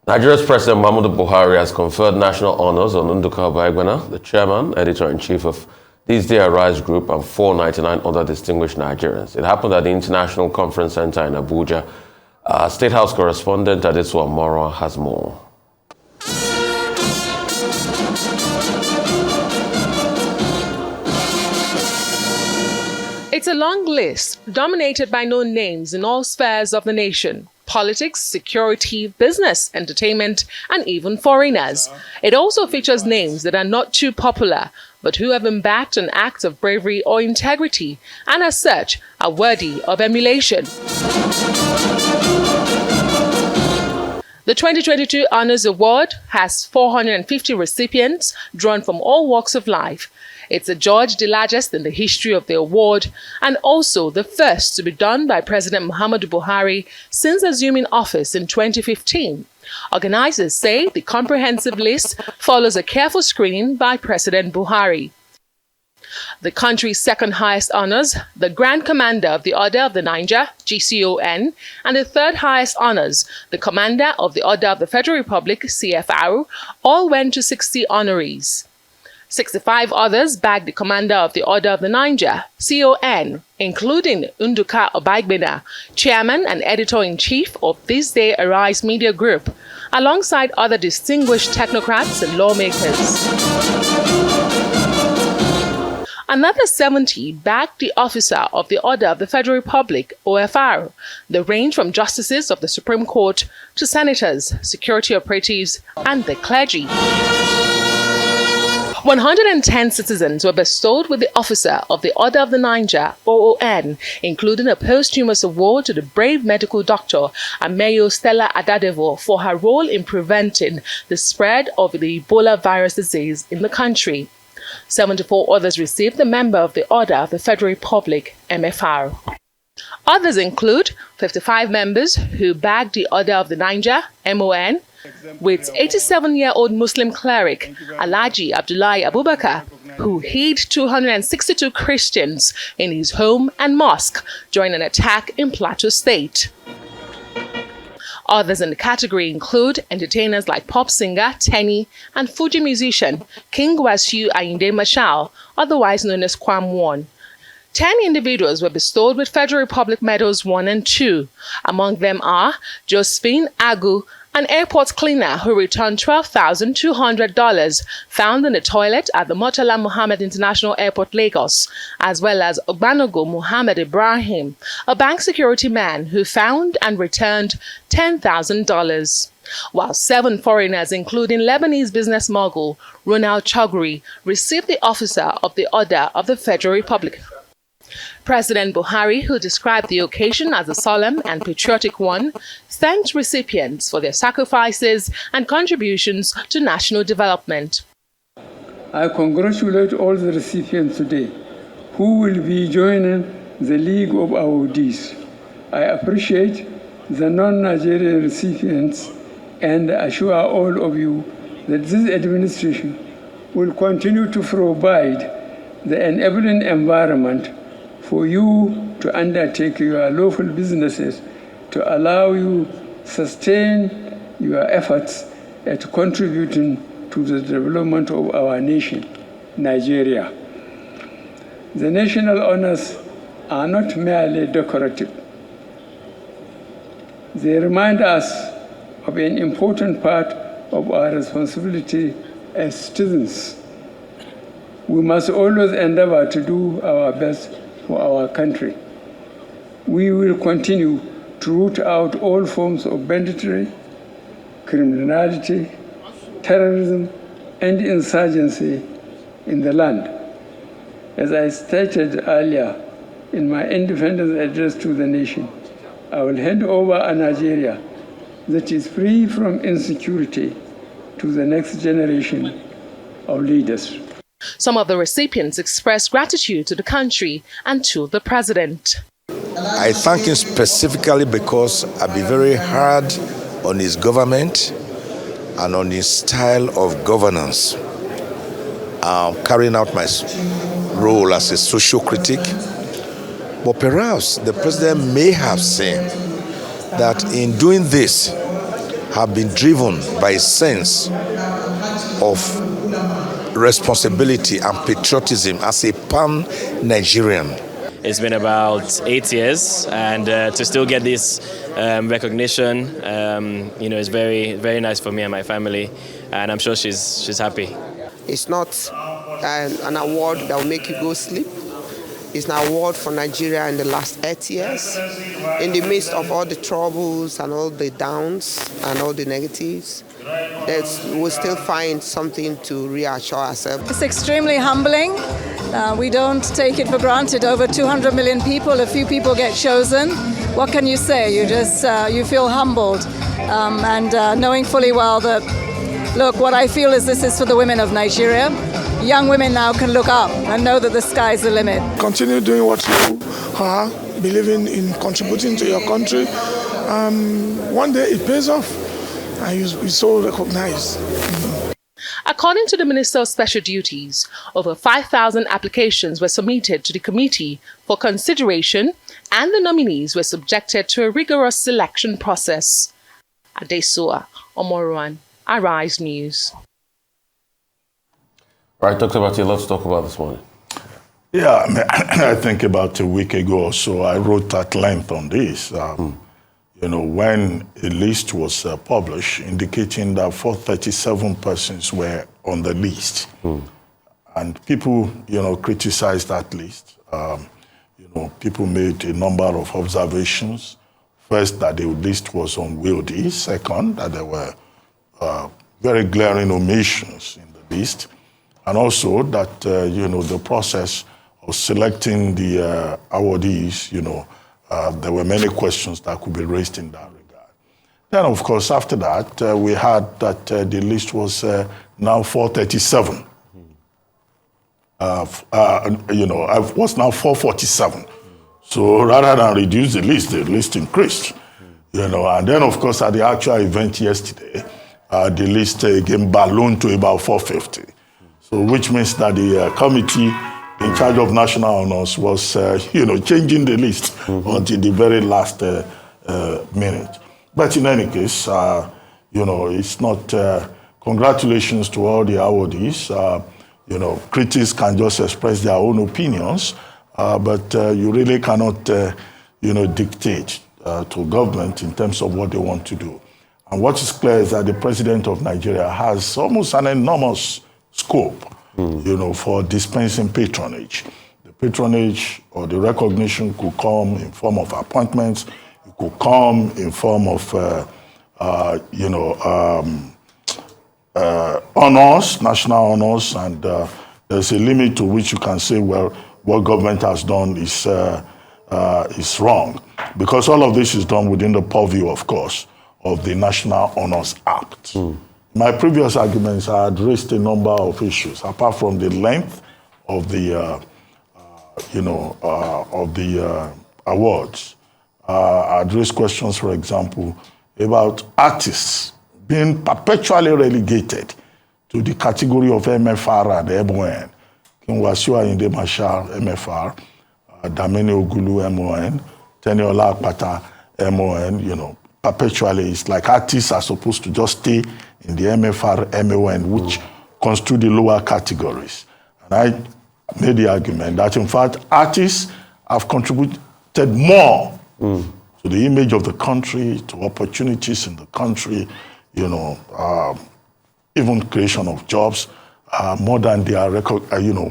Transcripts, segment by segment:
Nigeria's President Muhammadu Buhari has conferred national honors on Nduka Obaigbena, the chairman, editor-in-chief of This Day Arise Group, and 499 other distinguished Nigerians. It happened at the International Conference Center in Abuja. State House correspondent Adesu Amora has more. It's a long list, dominated by known names in all spheres of the nation: politics, security, business, entertainment, and even foreigners. It also features names that are not too popular, but who have embarked on acts of bravery or integrity, and as such, are worthy of emulation. The 2022 Honors Award has 450 recipients drawn from all walks of life. It's adjudged the largest in the history of the award and also the first to be done by President Muhammadu Buhari since assuming office in 2015. Organizers say the comprehensive list follows a careful screening by President Buhari. The country's second highest honors, the Grand Commander of the Order of the Niger, GCON, and the third highest honors, the Commander of the Order of the Federal Republic, CFR, all went to 60 honorees. 65 others bagged the Commander of the Order of the Niger, CON, including Nduka Obaigbena, Chairman and Editor-in-Chief of This Day Arise Media Group, alongside other distinguished technocrats and lawmakers. Another 70 bagged the Officer of the Order of the Federal Republic, OFR. They range from justices of the Supreme Court to senators, security operatives, and the clergy. 110 citizens were bestowed with the Officer of the Order of the Niger, OON, including a posthumous award to the brave medical doctor Ameyo Stella Adadevo for her role in preventing the spread of the Ebola virus disease in the country. 74 others received the Member of the Order of the Federal Republic, MFR. Others include 55 members who bagged the Order of the Niger, MON, with 87-year-old Muslim cleric Alhaji Abdullahi Abubakar, who hid 262 Christians in his home and mosque during an attack in Plateau State. Others in the category include entertainers like pop singer Tenny and Fuji musician King Wasiu Ayinde Marshal, otherwise known as Kwam One. 10 individuals were bestowed with Federal Republic Medals 1 and 2. Among them are Josephine Agu, an airport cleaner who returned $12,200 found in the toilet at the Murtala Muhammed International Airport, Lagos, as well as Ogbanogo Muhammad Ibrahim, a bank security man who found and returned $10,000. While 7 foreigners, including Lebanese business mogul Ronald Chogri, received the Officer of the Order of the Federal Republic. President Buhari, who described the occasion as a solemn and patriotic one, thanked recipients for their sacrifices and contributions to national development. I congratulate all the recipients today who will be joining the League of Awardees. I appreciate the non-Nigerian recipients and assure all of you that this administration will continue to provide the enabling environment for you to undertake your lawful businesses to allow you sustain your efforts at contributing to the development of our nation, Nigeria. The national honors are not merely decorative. They remind us of an important part of our responsibility as citizens. We must always endeavor to do our best for our country. We will continue to root out all forms of banditry, criminality, terrorism, and insurgency in the land. As I stated earlier in my independence address to the nation, I will hand over a Nigeria that is free from insecurity to the next generation of leaders. Some of the recipients expressed gratitude to the country and to the president. I thank him specifically because I've been very hard on his government and on his style of governance, carrying out my role as a social critic. But perhaps the president may have seen that in doing this, have been driven by a sense of responsibility and patriotism as a pan-Nigerian. It's been about 8 years, and to still get this recognition, is very, very nice for me and my family, and I'm sure she's happy. It's not an award that will make you go sleep. It's an award for Nigeria in the last 8 years. In the midst of all the troubles and all the downs and all the negatives, we'll still find something to reassure ourselves. It's extremely humbling. We don't take it for granted. Over 200 million people, a few people get chosen. What can you say? You feel humbled, and knowing fully well that, look, what I feel is this is for the women of Nigeria. Young women now can look up and know that the sky's the limit. Continue doing what you are, believing in contributing to your country. One day it pays off, and you're so recognized. According to the Minister of Special Duties, over 5,000 applications were submitted to the committee for consideration, and the nominees were subjected to a rigorous selection process. Adesua Omoruan, Arise News. Right, Dr. Bati, let's talk about this morning. Yeah, I think about a week ago or so, I wrote at length on this. When a list was published indicating that 437 persons were on the list, and people, criticized that list. People made a number of observations. First, that the list was unwieldy. Second, that there were very glaring omissions in the list. And also that, the process of selecting the awardees, there were many questions that could be raised in that regard. Then, of course, after that, we had that the list was now 437. It was now 447. So rather than reduce the list increased. And then, of course, at the actual event yesterday, the list again ballooned to about 450. So which means that the committee in charge of national honors was, changing the list until the very last minute. But in any case, it's not, congratulations to all the awardees. Critics can just express their own opinions, but you really cannot, dictate to government in terms of what they want to do. And what is clear is that the president of Nigeria has almost an enormous scope, for dispensing patronage. The patronage or the recognition could come in form of appointments. It could come in form of, honors, national honors, and there's a limit to which you can say, well, what government has done is wrong, because all of this is done within the purview, of course, of the National Honors Act. My previous arguments, I had raised a number of issues, apart from the length of the, awards. I had raised questions, for example, about artists being perpetually relegated to the category of MFR and MON. King Wasiu Ayinde Marshal, MFR, Damini Ogulu, MON, Teniola Akpata, MON, perpetually. It's like artists are supposed to just stay in the MFR, MON, which constitute the lower categories. And I made the argument that, in fact, artists have contributed more to the image of the country, to opportunities in the country, even creation of jobs, more than they are,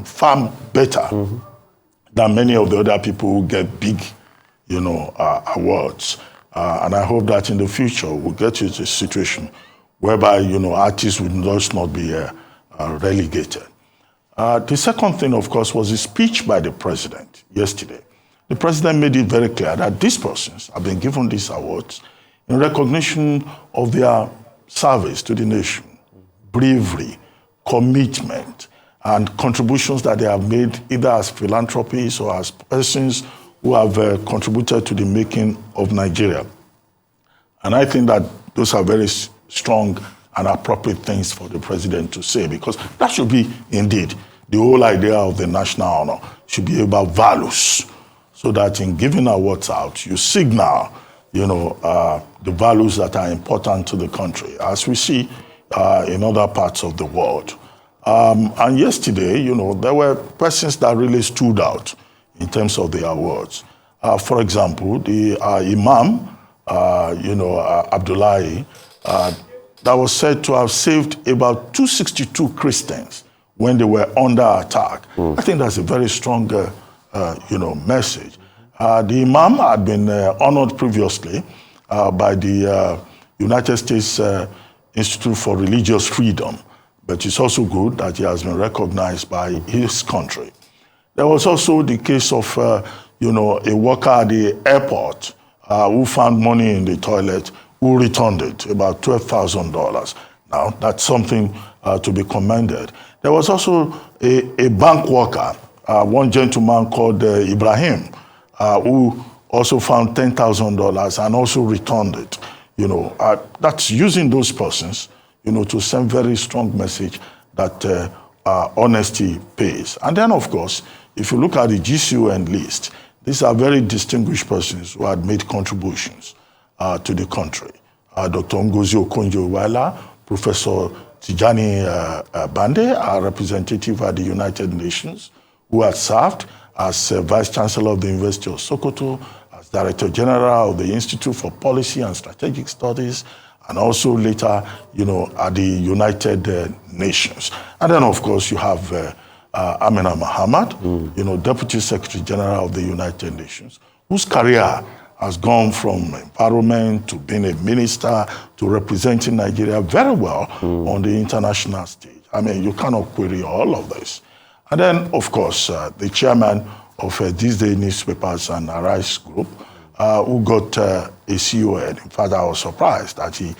far better than many of the other people who get big, awards. And I hope that in the future we'll get to a situation whereby, artists will just not be relegated. The second thing, of course, was the speech by the president yesterday. The president made it very clear that these persons have been given these awards in recognition of their service to the nation, bravery, commitment, and contributions that they have made either as philanthropists or as persons who have contributed to the making of Nigeria. And I think that those are very strong and appropriate things for the president to say, because that should be, indeed, the whole idea of the national honor should be about values, so that in giving awards out, you signal the values that are important to the country, as we see in other parts of the world. And yesterday, there were persons that really stood out in terms of the awards. For example, the Imam, Abdullahi, that was said to have saved about 262 Christians when they were under attack. I think that's a very strong, message. The Imam had been honored previously by the United States Institute for Religious Freedom, but it's also good that he has been recognized by his country. There was also the case of, a worker at the airport who found money in the toilet, who returned it, about $12,000. Now, that's something to be commended. There was also a bank worker, one gentleman called Ibrahim, who also found $10,000 and also returned it. That's using those persons, to send very strong message that honesty pays. And then, of course, if you look at the GCON list, these are very distinguished persons who had made contributions to the country. Dr. Ngozi Okonjo-Iweala, Professor Tijani Bande, our representative at the United Nations, who had served as Vice Chancellor of the University of Sokoto, as Director General of the Institute for Policy and Strategic Studies, and also later, at the United Nations. And then, of course, you have Amina Mohammed, Deputy Secretary General of the United Nations, whose career has gone from environment to being a minister to representing Nigeria very well on the international stage. I mean, you cannot query all of this. And then, of course, the chairman of These Day Newspapers and Arise Group, who got a CON. In fact, I was surprised that he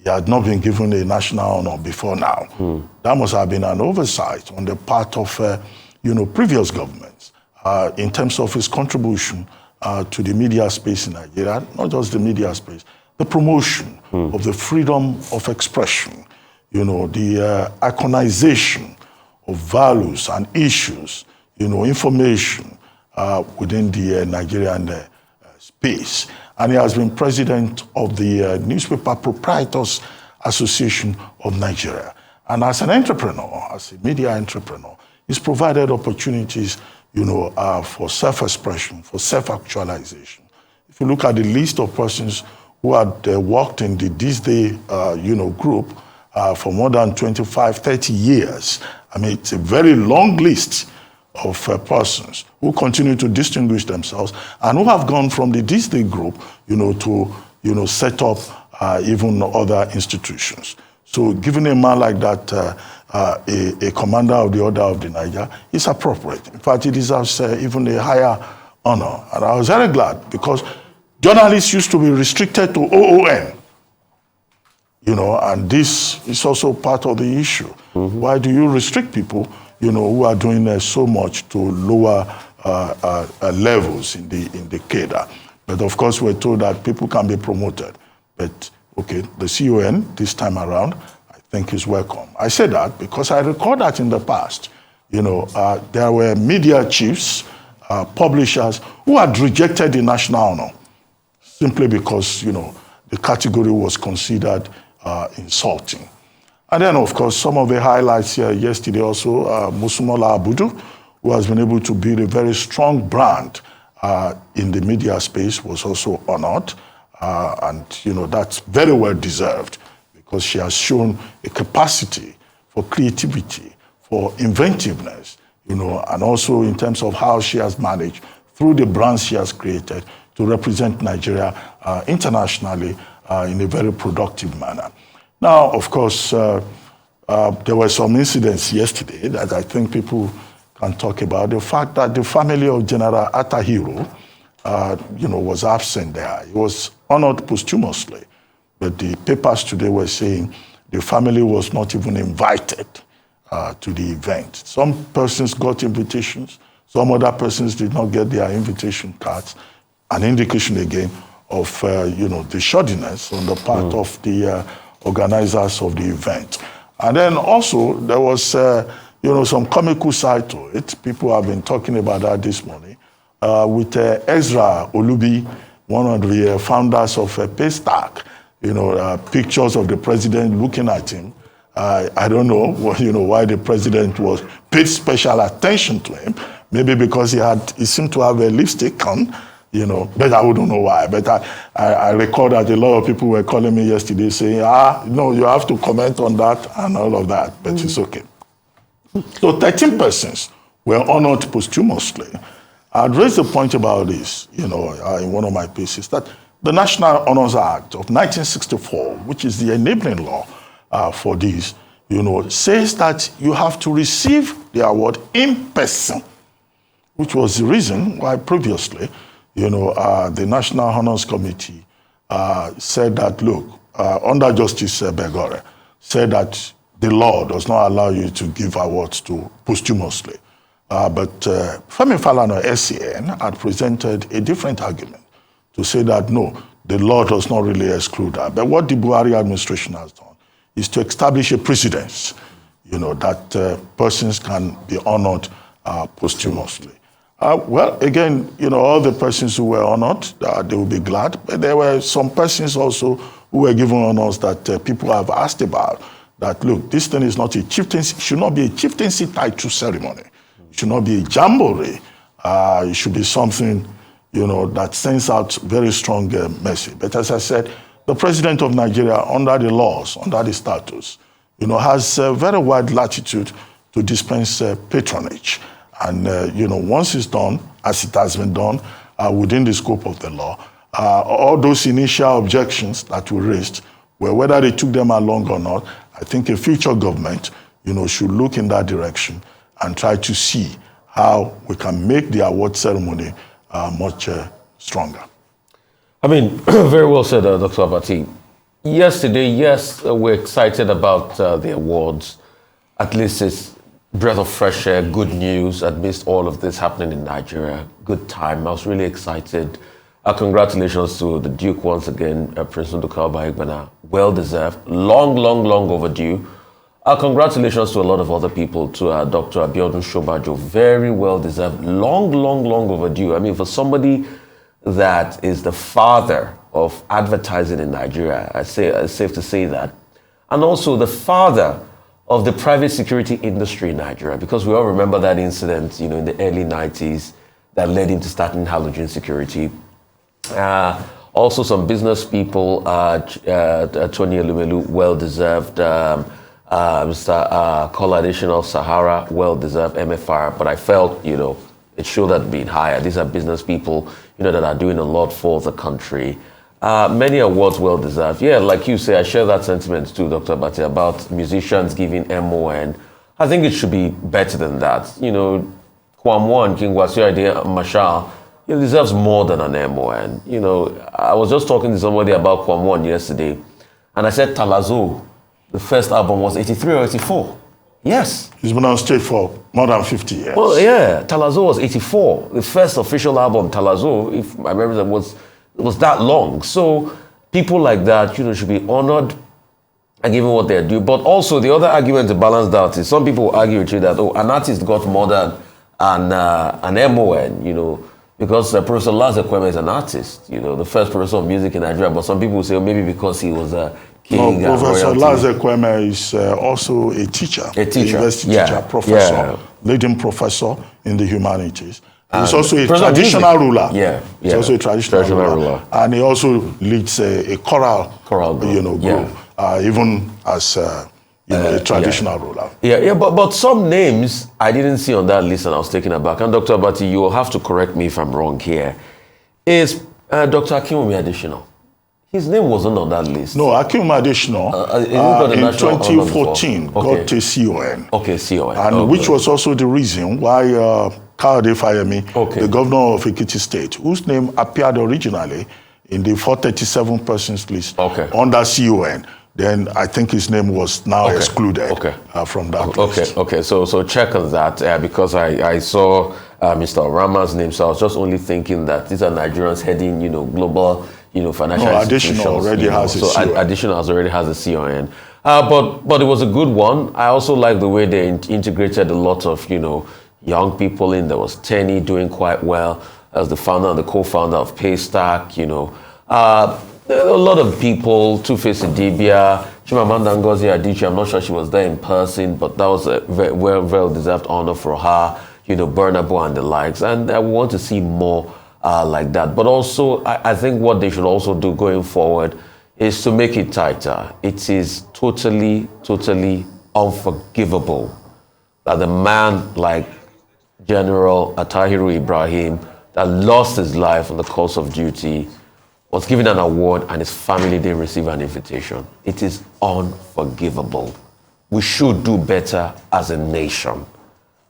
had not been given a national honor before now. That must have been an oversight on the part of, previous governments in terms of his contribution to the media space in Nigeria, not just the media space, the promotion of the freedom of expression, the iconization of values and issues, information within the Nigerian space. And he has been president of the Newspaper Proprietors Association of Nigeria. And as an entrepreneur, as a media entrepreneur, he's provided opportunities, for self-expression, for self-actualization. If you look at the list of persons who had worked in the This Day, group for more than 25, 30 years, I mean, it's a very long list of persons who continue to distinguish themselves and who have gone from the This Day group, to set up even other institutions. So giving a man like that a commander of the Order of the Niger is appropriate. In fact, he deserves even a higher honor. And I was very glad because journalists used to be restricted to OON, and this is also part of the issue. Why do you restrict people, who are doing so much to lower levels in the cadre? But of course, we're told that people can be promoted. But okay, the CON this time around, I think is welcome. I say that because I recall that in the past, there were media chiefs, publishers who had rejected the national honor simply because, the category was considered insulting. And then, of course, some of the highlights here yesterday also, Musumola Abudu, who has been able to build a very strong brand in the media space, was also honored. And, that's very well deserved because she has shown a capacity for creativity, for inventiveness, and also in terms of how she has managed through the brands she has created to represent Nigeria internationally in a very productive manner. Now, of course, there were some incidents yesterday that I think people can talk about. The fact that the family of General Atahiro, was absent there. He was honored posthumously. But the papers today were saying the family was not even invited to the event. Some persons got invitations. Some other persons did not get their invitation cards. An indication again of, the shoddiness on the part of the organizers of the event. And then also there was, some comical side to it. People have been talking about that this morning with Ezra Olubi, one of the founders of Paystack, pictures of the president looking at him. I don't know, why the president was paid special attention to him. Maybe because he seemed to have a lipstick on, but I wouldn't know why. But I recall that a lot of people were calling me yesterday saying, no, you have to comment on that and all of that, but it's okay. So 13 persons were honored posthumously. I'd raised the point about this, in one of my pieces, that the National Honors Act of 1964, which is the enabling law for this, says that you have to receive the award in person, which was the reason why previously, the National Honors Committee said that, look, under Justice Begore, said that the law does not allow you to give awards to posthumously. But Femi Falana, SCN, had presented a different argument to say that, no, the law does not really exclude that. But what the Buhari administration has done is to establish a precedence, that persons can be honored posthumously. Well, again, all the persons who were honored, they will be glad. But there were some persons also who were given honors that people have asked about, that, look, this thing is not a chieftaincy, should not be a chieftaincy title ceremony. It should not be a jamboree. It should be something, that sends out very strong message. But as I said, the president of Nigeria, under the laws, under the status, has a very wide latitude to dispense patronage. And, once it's done, as it has been done, within the scope of the law, all those initial objections that were raised, whether they took them along or not, I think a future government, should look in that direction and try to see how we can make the award ceremony much stronger. I mean, very well said, Dr. Abati. Yesterday, yes, we're excited about the awards. At least it's breath of fresh air, good news amidst all of this happening in Nigeria. Good time. I was really excited. Congratulations to the Duke once again, Prince Nduka Obaigbena. Well deserved. Long overdue. Congratulations to a lot of other people, to Dr. Abiodun Shobajo. Very well deserved. Long overdue. I mean, for somebody that is the father of advertising in Nigeria, it's safe to say that. And also the father of the private security industry in Nigeria, because we all remember that incident, in the early 90s that led him to starting halogen security. Also some business people, Tony Elumelu, well-deserved. Mr. Koladation of Sahara, well-deserved MFR, but I felt, it should have been higher. These are business people, that are doing a lot for the country. Many awards well-deserved. Yeah, like you say, I share that sentiment too, Dr. Abati, about musicians giving MON. I think it should be better than that. Kwamwan, King Wasiu Marshal, he deserves more than an MON. I was just talking to somebody about Kwamwan yesterday, and I said Talazo, the first album was 83 or 84. Yes. He's been on stage for more than 50 years. Well, yeah, Talazo was 84. The first official album, Talazo, if my memory was that long. So people like that, should be honored and given what they do. But also the other argument to balance that is some people argue with you that, an artist got more than an MON, because Professor Laz Ekweme is an artist, the first professor of music in Nigeria. But some people say maybe because he was a king. No, Professor Laz Ekweme is also a teacher. A university teacher, professor, leading professor in the humanities. He's also a traditional ruler. He's also a traditional ruler. And he also leads a choral group, even as a traditional ruler. But some names I didn't see on that list and I was taken aback. And Dr. Abati, you will have to correct me if I'm wrong here. Is Dr. Akinwumi Adesina? His name wasn't on that list. No, Akinwumi Adesina in 2014 got a CON. Okay, CON. And which was also the reason why Kayode Fayemi, the governor of Ekiti State, whose name appeared originally in the 437 persons list under CON, then I think his name was now excluded from that list. Okay. So check on that because I saw Mr. Rama's name, so I was just only thinking that these are Nigerians heading, global, financial institutions. Additional already has a CON. Additional already has a CON. But it was a good one. I also like the way they integrated a lot of, young people in. There was Tenny doing quite well. as the founder and the co-founder of Paystack, you know. A lot of people, Two-Face Idibia, Chimamanda Ngozi Adichie, I'm not sure she was there in person, but that was a very well-deserved honor for her, you know, Bernabo and the likes. And I want to see more like that. But also, I think what they should also do going forward is to make it tighter. It is totally, totally unforgivable that a man like General Atahiru Ibrahim that lost his life on the course of duty was given an award and his family didn't receive an invitation. It is unforgivable. We should do better as a nation.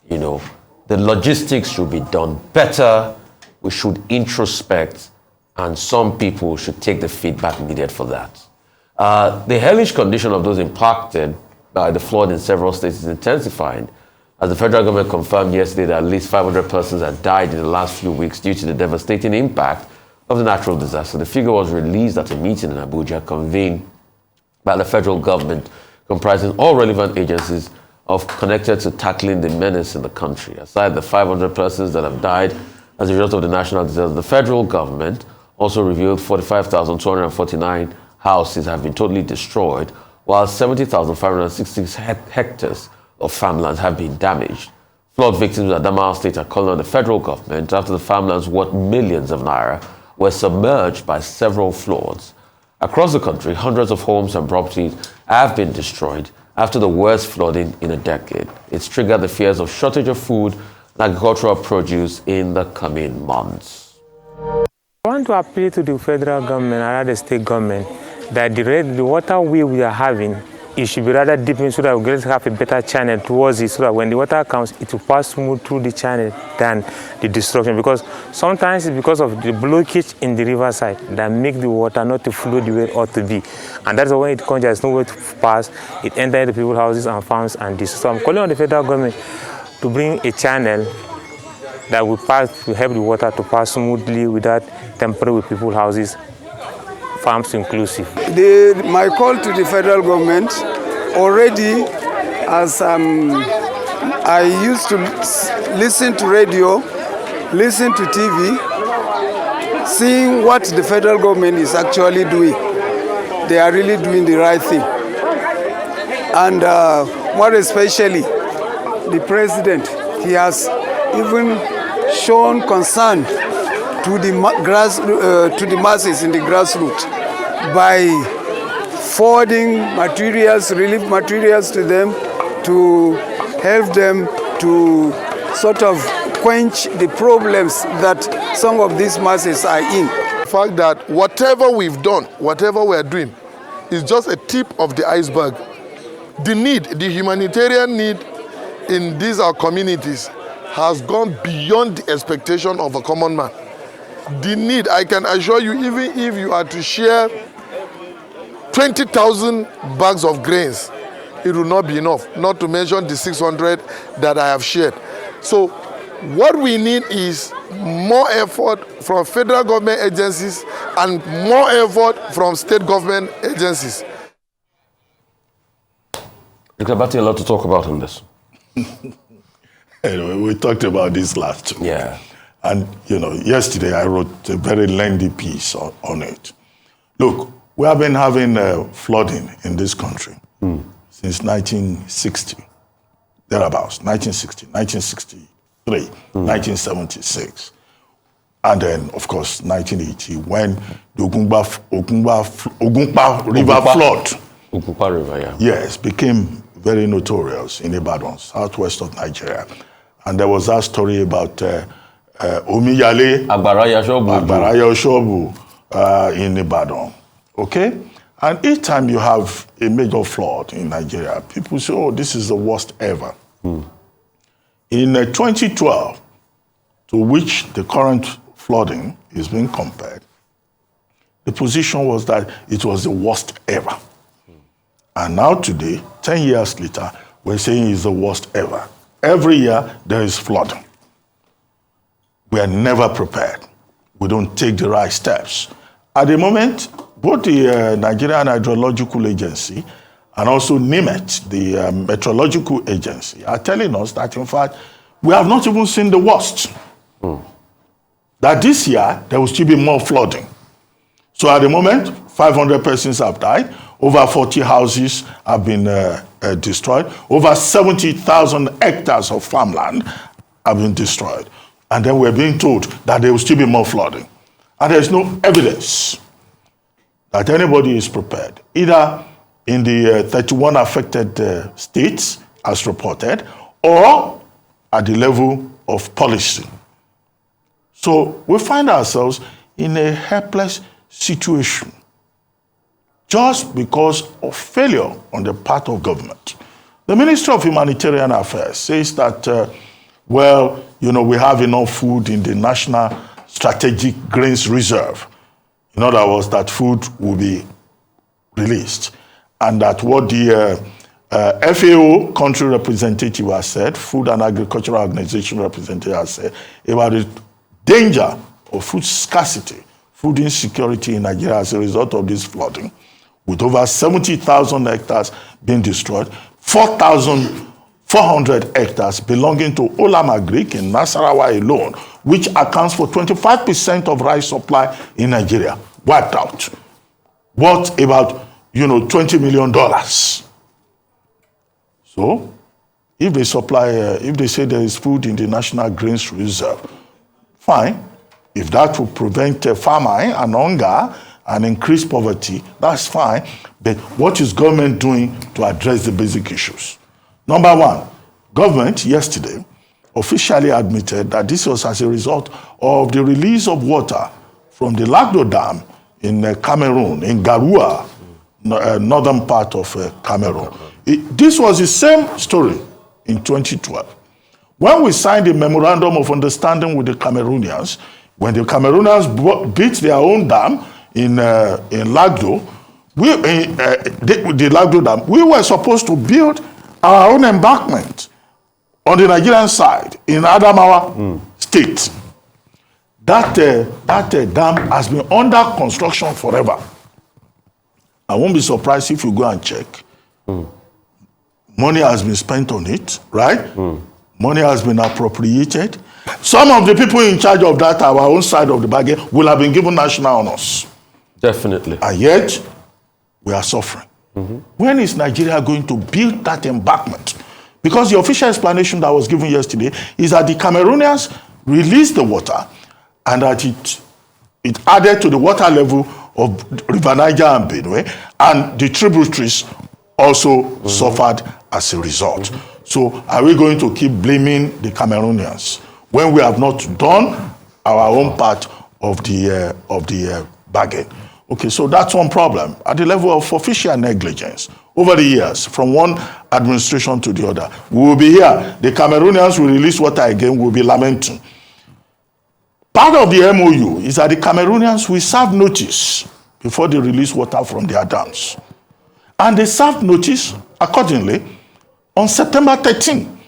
You know, the logistics should be done better. We should introspect, and some people should take the feedback needed for that. The hellish condition of those impacted by the flood in several states is intensifying, as the federal government confirmed yesterday that at least 500 persons had died in the last few weeks due to the devastating impact of the natural disaster. The figure was released at a meeting in Abuja convened by the federal government, comprising all relevant agencies connected to tackling the menace in the country. Aside the 500 persons that have died as a result of the national disaster, the federal government also revealed 45,249 houses have been totally destroyed, while 70,566 hectares of farmlands have been damaged. Flood victims in Adamawa State are calling on the federal government after the farmlands worth millions of naira were submerged by several floods. Across the country, hundreds of homes and properties have been destroyed after the worst flooding in a decade. It's triggered the fears of shortage of food and agricultural produce in the coming months. I want to appeal to the federal government and the state government that the water we are having, it should be rather deep so that we get to have a better channel towards it, so that when the water comes, it will pass smooth through the channel than the destruction. Because sometimes it's because of the blockage in the riverside that make the water not to flow the way it ought to be. And that's why when it comes, there's no way to pass. It enters the people's houses and farms and this. So I'm calling on the federal government to bring a channel that will pass to help the water to pass smoothly without tampering with people's houses, farms inclusive. My call to the federal government, already as I used to listen to radio, listen to TV, seeing what the federal government is actually doing. They are really doing the right thing. And more especially, the president, he has even shown concern to the masses in the grassroots by forwarding materials, relief materials to them to help them to sort of quench the problems that some of these masses are in. The fact that whatever we've done, whatever we're doing, is just a tip of the iceberg. The need, the humanitarian need in these our communities has gone beyond the expectation of a common man. The need, I can assure you, even if you are to share 20,000 bags of grains, it will not be enough, not to mention the 600 that I have shared. So what we need is more effort from federal government agencies and more effort from state government agencies. Dr. Bati, a lot to talk about on this. Anyway, we talked about this last week. Yeah. And, you know, yesterday I wrote a very lengthy piece on it. Look, we have been having flooding in this country since 1960, thereabouts, 1960, 1963, 1976. And then, of course, 1980, when the Ogunpa River flood. Ogunpa River, yeah. Yes, became very notorious in Ibadan, southwest of Nigeria. And there was that story about Omiyale, Agbaraya Shobu in Ibadan. Okay? And each time you have a major flood in Nigeria, people say, oh, this is the worst ever. In 2012, to which the current flooding is being compared, the position was that it was the worst ever. And now today, 10 years later, we're saying it's the worst ever. Every year, there is flooding. We are never prepared. We don't take the right steps. At the moment, both the Nigerian Hydrological Agency and also NIMET, the meteorological agency, are telling us that, in fact, we have not even seen the worst. that this year there will still be more flooding. So at the moment, 500 persons have died, over 40 houses have been destroyed, over 70,000 hectares of farmland have been destroyed. And then we're being told that there will still be more flooding. And there's no evidence that anybody is prepared, either in the 31 affected states, as reported, or at the level of policy. So we find ourselves in a helpless situation just because of failure on the part of government. The Ministry of Humanitarian Affairs says that, well, you know, we have enough food in the National Strategic Grains Reserve. In other words, that food will be released. And that what the FAO country representative has said, Food and Agricultural Organization representative has said, about the danger of food scarcity, food insecurity in Nigeria as a result of this flooding, with over 70,000 hectares being destroyed, 4,400 hectares belonging to Olam Agric in Nasarawa alone, which accounts for 25% of rice supply in Nigeria, wiped out. What about, you know, $20 million? So, if they supply, if they say there is food in the National Grains Reserve, fine. If that will prevent famine and hunger and increase poverty, that's fine. But what is government doing to address the basic issues? Number one, government yesterday officially admitted that this was as a result of the release of water from the Lagdo Dam in Cameroon, in Garoua, northern part of Cameroon. This was the same story in 2012. When we signed the Memorandum of Understanding with the Cameroonians, when the Cameroonians built their own dam in Lagdo, the Lagdo Dam, we were supposed to build our own embankment on the Nigerian side in Adamawa State. That dam has been under construction forever. I won't be surprised if you go and check. Money has been spent on it, right? Money has been appropriated. Some of the people in charge of that, our own side of the bargain, will have been given national honors. Definitely. And yet, we are suffering. When is Nigeria going to build that embankment? Because the official explanation that was given yesterday is that the Cameroonians released the water and that it added to the water level of River Niger and Benue, and the tributaries also suffered as a result. So are we going to keep blaming the Cameroonians when we have not done our own part of the bargain? Okay, so that's one problem. At the level of official negligence, over the years, from one administration to the other, we will be here. The Cameroonians will release water again, we'll be lamenting. Part of the MOU is that the Cameroonians will serve notice before they release water from their dams. And they served notice accordingly on September 13.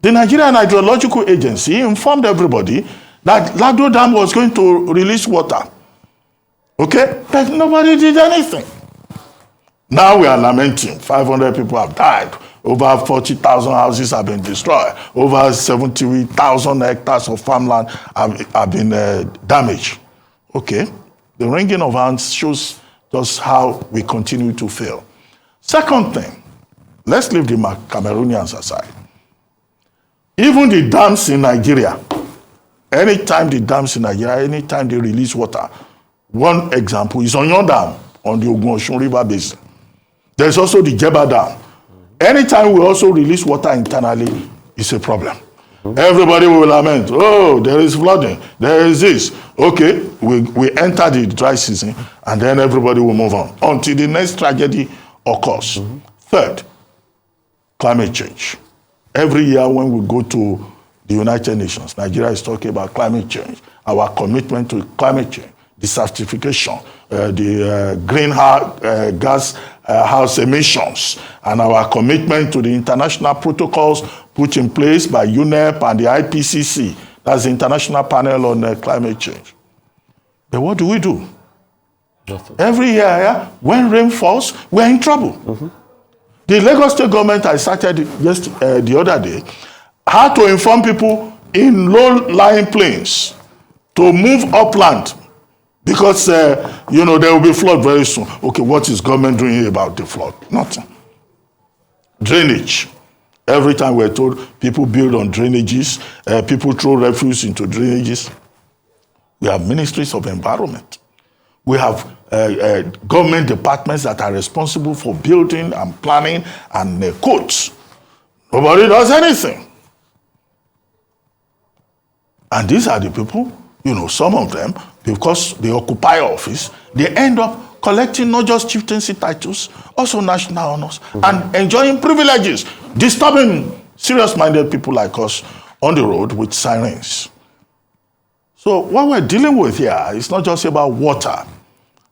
The Nigerian Hydrological Agency informed everybody that Lagdo Dam was going to release water. Okay? But nobody did anything. Now we are lamenting. 500 people have died. Over 40,000 houses have been destroyed. Over 70,000 hectares of farmland have been damaged. Okay? The ringing of hands shows just how we continue to fail. Second thing, let's leave the Cameroonians aside. Even the dams in Nigeria, anytime they release water, one example is Onyon Dam on the Ogun-Osun River Basin. There's also the Jeba Dam. Anytime we also release water internally, it's a problem. Everybody will lament, oh, there is flooding, there is this. Okay, we enter the dry season, and then everybody will move on until the next tragedy occurs. Third, climate change. Every year when we go to the United Nations, Nigeria is talking about climate change, our commitment to climate change, desertification, the greenhouse gas house emissions, and our commitment to the international protocols put in place by UNEP and the IPCC, that's the International Panel on Climate Change. But what do? Nothing. Every year, when rain falls, we're in trouble. The Lagos State government I started just the other day had to inform people in low-lying plains to move upland because, you know, there will be flood very soon. Okay, what is government doing about the flood? Nothing. Drainage. Every time we're told people build on drainages, people throw refuse into drainages. We have ministries of environment. We have government departments that are responsible for building and planning and codes. Nobody does anything. And these are the people, you know, some of them, because they occupy office, they end up collecting not just chieftaincy titles, also national honors, and enjoying privileges, disturbing serious-minded people like us on the road with sirens. So what we're dealing with here is not just about water,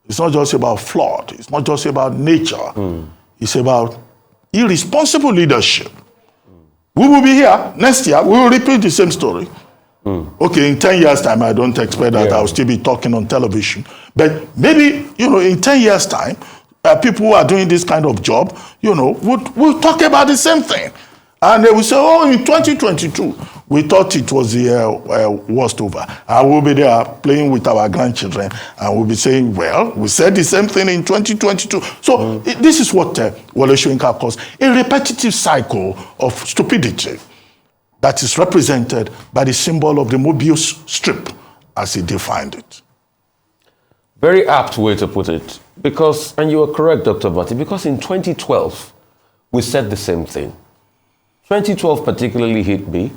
it's not just about flood, it's not just about nature, it's about irresponsible leadership. We will be here next year, we will repeat the same story. Okay, in 10 years' time, I don't expect that I'll still be talking on television. But maybe, you know, in 10 years' time, people who are doing this kind of job, you know, will talk about the same thing. And they will say, oh, in 2022, we thought it was the worst over. And we'll be there playing with our grandchildren. And we'll be saying, well, we said the same thing in 2022. So this is what Wole Soyinka calls a repetitive cycle of stupidity that is represented by the symbol of the Mobius strip, as he defined it. Very apt way to put it. Because, and you are correct, Dr. Bati, because in 2012, we said the same thing. 2012 particularly hit me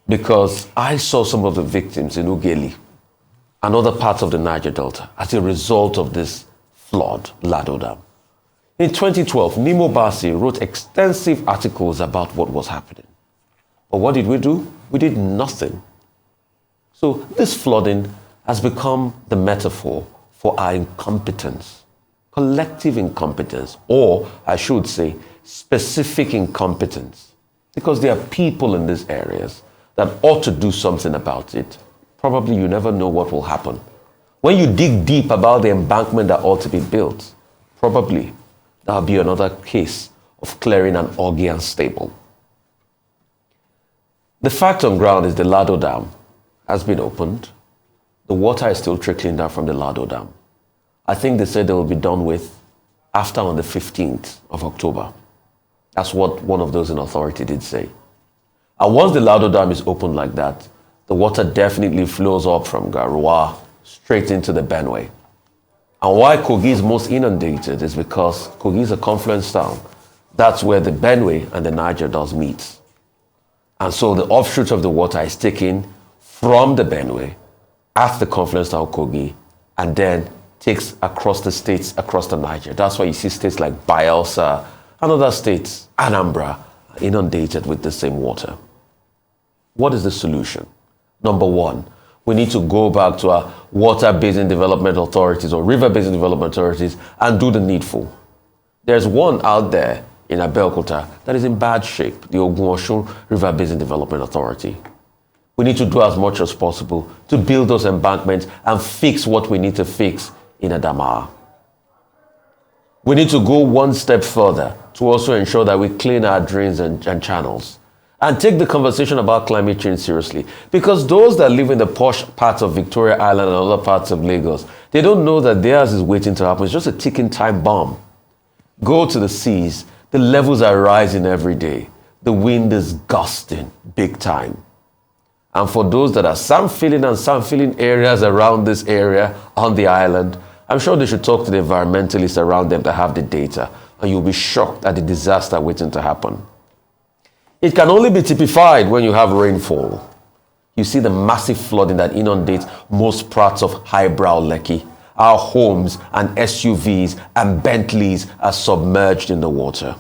because I saw some of the victims in Ughelli and other parts of the Niger Delta as a result of this flood, Lado Dam. In 2012, Nimo Bassey wrote extensive articles about what was happening. But what did we do? We did nothing. So this flooding has become the metaphor for our incompetence, collective incompetence, or I should say specific incompetence. Because there are people in these areas that ought to do something about it. Probably you never know what will happen. When you dig deep about the embankment that ought to be built, probably that'll be another case of clearing an Augean stable. The fact on ground is the Lado Dam has been opened. The water is still trickling down from the Lado Dam. I think they said they will be done with after on the 15th of October. That's what one of those in authority did say. And once the Lado Dam is opened like that, the water definitely flows up from Garoua straight into the Benue. And why Kogi is most inundated is because Kogi is a confluence town. That's where the Benue and the Niger does meet. And so the offshoot of the water is taken from the Benue at the confluence town Kogi and then takes across the states, across the Niger. That's why you see states like Bayelsa and other states, Anambra, inundated with the same water. What is the solution? Number one, we need to go back to our water basin development authorities or river basin development authorities and do the needful. There's one out there in Abeokuta that is in bad shape, the Ogun-Osun River Basin Development Authority. We need to do as much as possible to build those embankments and fix what we need to fix in Adamawa. We need to go one step further to also ensure that we clean our drains and channels and take the conversation about climate change seriously. Because those that live in the posh parts of Victoria Island and other parts of Lagos, they don't know that theirs is waiting to happen. It's just a ticking time bomb. Go to the seas. The levels are rising every day. The wind is gusting big time. And for those that are sand-filling and sand-filling areas around this area on the island, I'm sure they should talk to the environmentalists around them that have the data, and you'll be shocked at the disaster waiting to happen. It can only be typified when you have rainfall. You see the massive flooding that inundates most parts of highbrow Lekki. Our homes and SUVs and Bentleys are submerged in the water.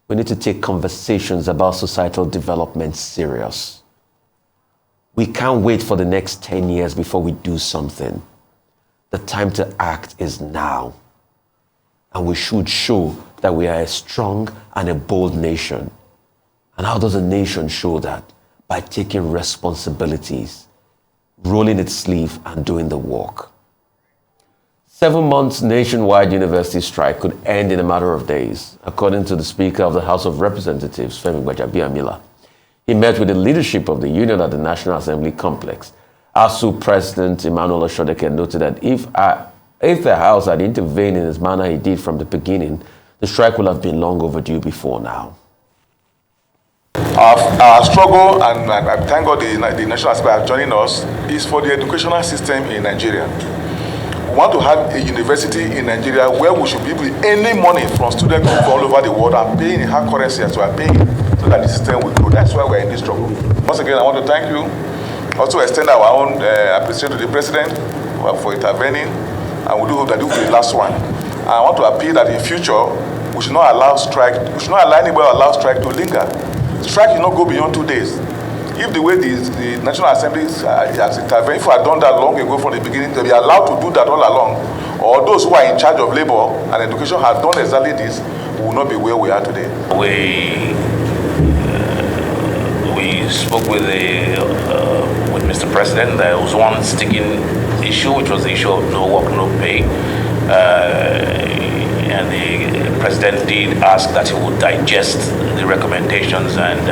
We need to take conversations about societal development serious. We can't wait for the next 10 years before we do something. The time to act is now. And we should show that we are a strong and a bold nation. And how does a nation show that? By taking responsibilities, rolling its sleeve and doing the work. 7 months nationwide university strike could end in a matter of days, according to the Speaker of the House of Representatives, Femi Gbajabiamila. He met with the leadership of the union at the National Assembly complex ASU President Emmanuel Oshodeke noted that if the House had intervened in his manner he did from the beginning, the strike would have been long overdue before now. Our struggle, and I thank God the National Assembly are joining us, is for the educational system in Nigeria. We want to have a university in Nigeria where we should be able to earn money from students from all over the world and paying in hard currency as we are paying, so that the system will grow. That's why we're in this struggle. Once again, I want to thank you. Also extend our own appreciation to the President for intervening, and we do hope that this will be the last one. And I want to appeal that in future, we should not allow anybody allow strike to linger. Strike will not go beyond 2 days. If the way the National Assembly has intervened, if we had done that long ago from the beginning, they'll be allowed to do that all along. Or those who are in charge of labor and education have done exactly this, we will not be where we are today. We spoke with Mr. President. There was one sticking issue, which was the issue of no work, no pay. And the President did ask that he would digest the recommendations and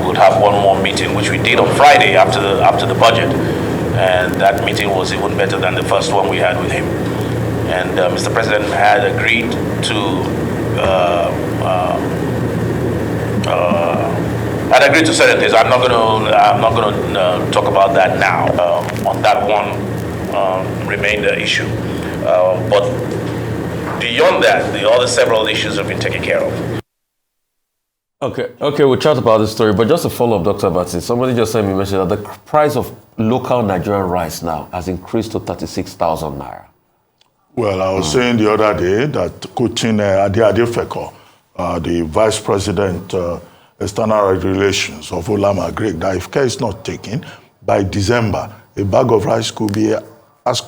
we'll have one more meeting, which we did on Friday after the budget, and that meeting was even better than the first one we had with him. And Mr. President had agreed to certain things. I'm not going to talk about that now. On that one remainder issue, but beyond that, the other several issues have been taken care of. Okay, we'll chat about this story, but just to follow up, Dr. Batsi, somebody just sent me a message that the price of local Nigerian rice now has increased to 36,000 naira. Well, I was saying the other day that quoting Ade Feko, the Vice President, External Relations of Olama Greek, that if care is not taken, by December, a bag of rice could be as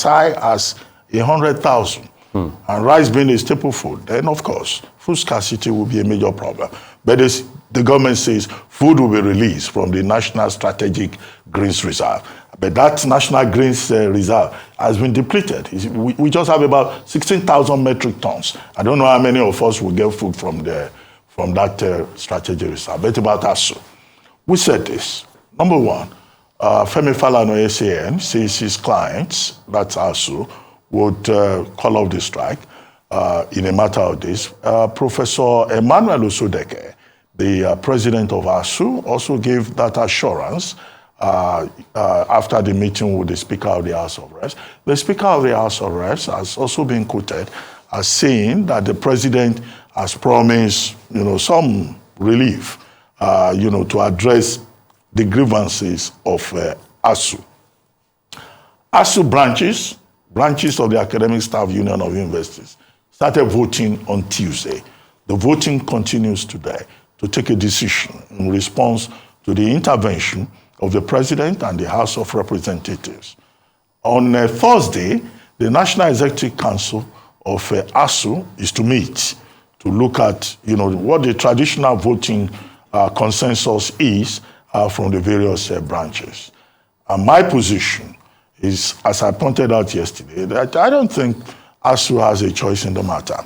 high as 100,000. And rice being a staple food, then of course, food scarcity will be a major problem. But the government says food will be released from the National Strategic Greens Reserve. But that National Greens Reserve has been depleted. We just have about 16,000 metric tons. I don't know how many of us will get food from that strategic reserve. But about ASU, we said this. Number one, Femi Falana SAN says his clients, that's ASU, would call off the strike in a matter of this. Professor Emmanuel Oshodeke, the president of ASU, also gave that assurance after the meeting with the Speaker of the House of Reps. The Speaker of the House of Reps has also been quoted as saying that the president has promised, some relief, to address the grievances of ASU. ASU branches of the Academic Staff Union of Universities started voting on Tuesday. The voting continues today to take a decision in response to the intervention of the President and the House of Representatives. On Thursday, the National Executive Council of ASU is to meet to look at what the traditional voting consensus is from the various branches. And my position is, as I pointed out yesterday, that I don't think ASU has a choice in the matter.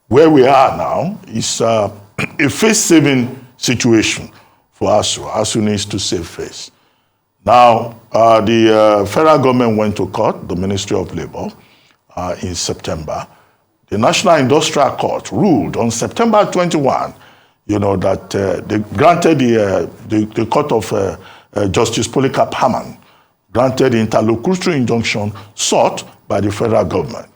Where we are now is a face-saving situation for ASU. ASU needs to save face. Now, the federal government went to court, the Ministry of Labor, in September. The National Industrial Court ruled on September 21, that they granted the court of Justice Polycarp Hammond granted the interlocutory injunction sought by the federal government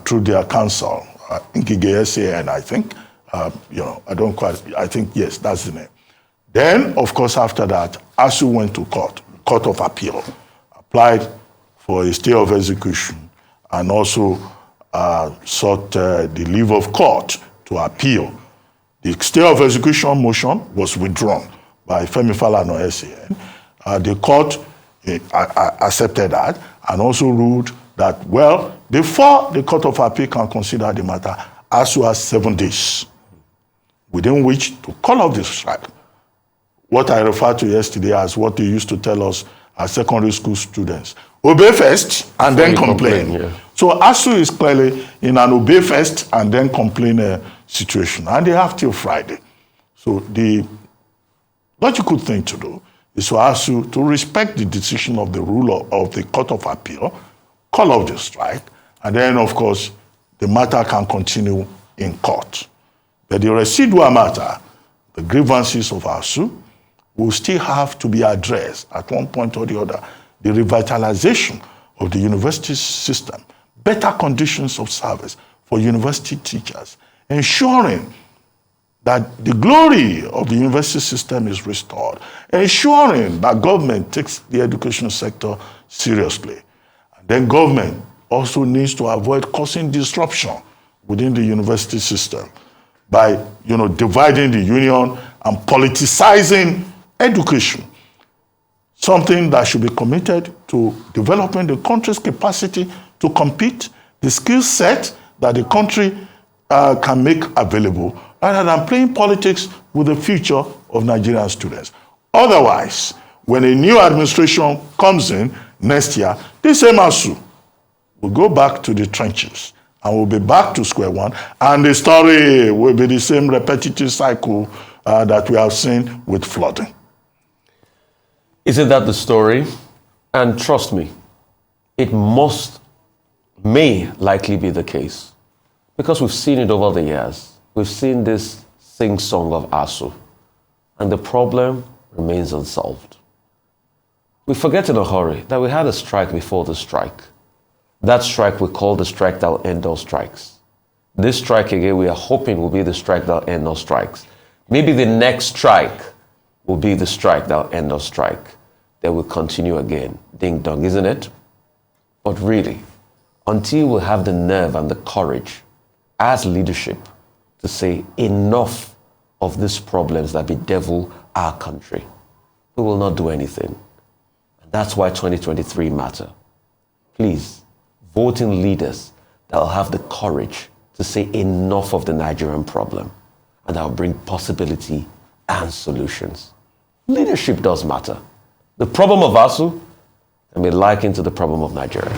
through their counsel, Nkige SAN, I think. I think, yes, that's the name. Then, of course, after that, ASU went to Court of Appeal, applied for a stay of execution, and also sought the leave of court to appeal. The stay of execution motion was withdrawn by Femi Falana SAN. The court accepted that and also ruled that, well, before the Court of Appeal can consider the matter, ASU has 7 days within which to call off the strike. What I referred to yesterday as what they used to tell us as secondary school students. Obey first and then complain. Yeah. So ASU is clearly in an obey first and then complain situation. And they have till Friday. So the logical thing to do is for ASUU to respect the decision of the ruler of the Court of Appeal, call off the strike, and then, of course, the matter can continue in court. But the residual matter, the grievances of ASUU, will still have to be addressed at one point or the other. The revitalization of the university system, better conditions of service for university teachers, ensuring that the glory of the university system is restored, ensuring that government takes the education sector seriously. And then government also needs to avoid causing disruption within the university system by, dividing the union and politicizing education. Something that should be committed to developing the country's capacity to compete, the skill set that the country can make available, rather than playing politics with the future of Nigerian students. Otherwise, when a new administration comes in next year, this same ASUU will go back to the trenches and we'll be back to square one, and the story will be the same repetitive cycle that we have seen with flooding. Isn't that the story? And trust me, it may likely be the case, because we've seen it over the years. We've seen this sing-song of ASUU, and the problem remains unsolved. We forget in a hurry that we had a strike before the strike. That strike we call the strike that will end all strikes. This strike again, we are hoping will be the strike that will end all strikes. Maybe the next strike will be the strike that will end all strike. Then we'll continue again. Ding dong, isn't it? But really, until we have the nerve and the courage as leadership to say enough of these problems that bedevil our country, we will not do anything. And that's why 2023 matters. Please, vote in leaders that will have the courage to say enough of the Nigerian problem, and that will bring possibility and solutions. Leadership does matter. The problem of ASUU can be likened to the problem of Nigeria.